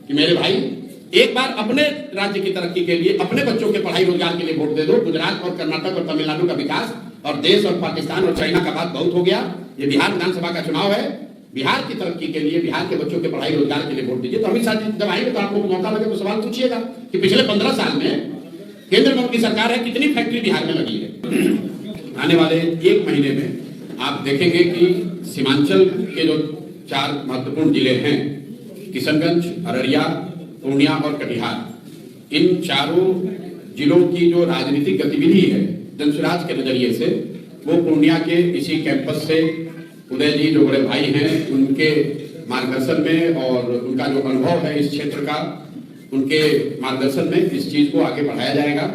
कि मेरे भाई एक बार अपने राज्य की तरक्की के लिए, अपने बच्चों के पढ़ाई रोजगार के लिए वोट दे दो। गुजरात और कर्नाटक और तमिलनाडु का विकास और देश और पाकिस्तान और चाइना का बात बहुत हो गया। ये बिहार विधानसभा का चुनाव है, बिहार की तरक्की के लिए, बिहार के बच्चों के पढ़ाई रोजगार के लिए वोट दीजिए। तो अमित शाह जी जब आएंगे तो आप लोग को मौका लगे तो सवाल पूछिएगा कि पिछले 15 साल में केंद्र में उनकी सरकार है, कितनी फैक्ट्री बिहार में लगी है। आने वाले 1 महीने में आप देखेंगे कि सीमांचल के जो 4 महत्वपूर्ण जिले हैं, किशनगंज, अररिया, पूर्णिया और कटिहार, इन चारों जिलों की जो राजनीतिक गतिविधि है जनसुराज के नजरिए से, वो पूर्णिया के इसी कैंपस से उदय जी जो बड़े भाई हैं उनके मार्गदर्शन में और उनका जो अनुभव है इस क्षेत्र का, उनके मार्गदर्शन में इस चीज को आगे बढ़ाया जाएगा।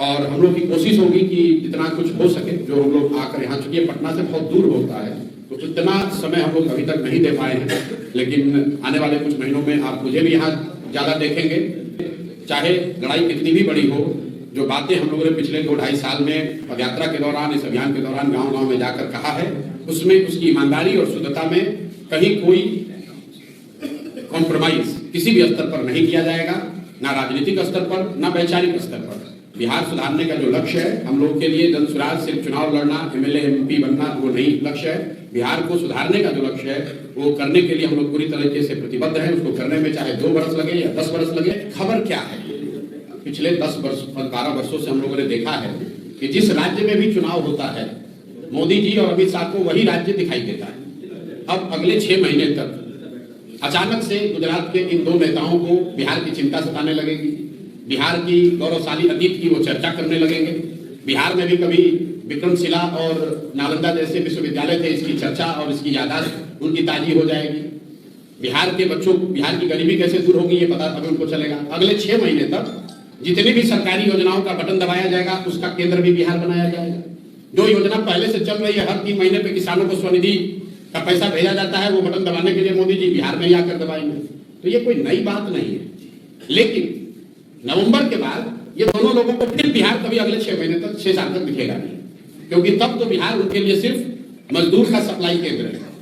और हम लोग की कोशिश होगी कि जितना कुछ हो सके, जो हम लोग आकर यहाँ, चूंकि पटना से बहुत दूर होता है तो इतना समय हम लोग अभी तक नहीं दे पाए हैं, लेकिन आने वाले कुछ महीनों में आप मुझे भी यहाँ ज्यादा देखेंगे। चाहे लड़ाई कितनी भी बड़ी हो, जो बातें हम लोगों ने पिछले 2-2.5 साल में पदयात्रा के दौरान, इस अभियान के दौरान गांव-गांव में जाकर कहा है, उसमें उसकी ईमानदारी और शुद्धता में कहीं कोई कॉम्प्रोमाइज किसी भी स्तर पर नहीं किया जाएगा, ना राजनीतिक स्तर पर, ना वैचारिक स्तर पर। बिहार सुधारने का जो लक्ष्य है हम लोग के लिए, जनसुराज सिर्फ चुनाव लड़ना, एमएलए एमपी बनना वो नहीं लक्ष्य है। बिहार को सुधारने का जो लक्ष्य है वो करने के लिए हम लोग पूरी तरीके से प्रतिबद्ध हैं। उसको करने में चाहे 2 वर्ष लगे या 10 वर्ष लगे। खबर क्या है, पिछले 10-12 वर्षों से हम लोगों ने देखा है कि जिस राज्य में भी चुनाव होता है, मोदी जी और अमित शाह को वही राज्य दिखाई देता है। अब अगले 6 महीने तक अचानक से गुजरात के इन 2 नेताओं को बिहार की चिंता सताने लगेगी, बिहार की गौरवशाली अतीत की वो चर्चा करने लगेंगे। बिहार में भी कभी विक्रमशिला और नालंदा जैसे विश्वविद्यालय थे, इसकी चर्चा और इसकी यादाश्त उनकी ताजी हो जाएगी। बिहार के बच्चों, बिहार की गरीबी कैसे दूर होगी ये पता अभी उनको चलेगा। अगले 6 महीने तक जितनी भी सरकारी योजनाओं का बटन दबाया जाएगा उसका केंद्र भी बिहार बनाया जाएगा। जो योजना पहले से चल रही है, हर 3 महीने पे किसानों को स्वनिधि का पैसा भेजा जाता है, वो बटन दबाने के लिए मोदी जी बिहार में ही आकर दबाएंगे। तो ये कोई नई बात नहीं है, लेकिन नवंबर के बाद ये दोनों लोगों को फिर बिहार कभी अगले 6 महीने तक, 6 साल तक दिखेगा नहीं, क्योंकि तब तो बिहार उनके लिए सिर्फ मजदूर का सप्लाई केंद्र है।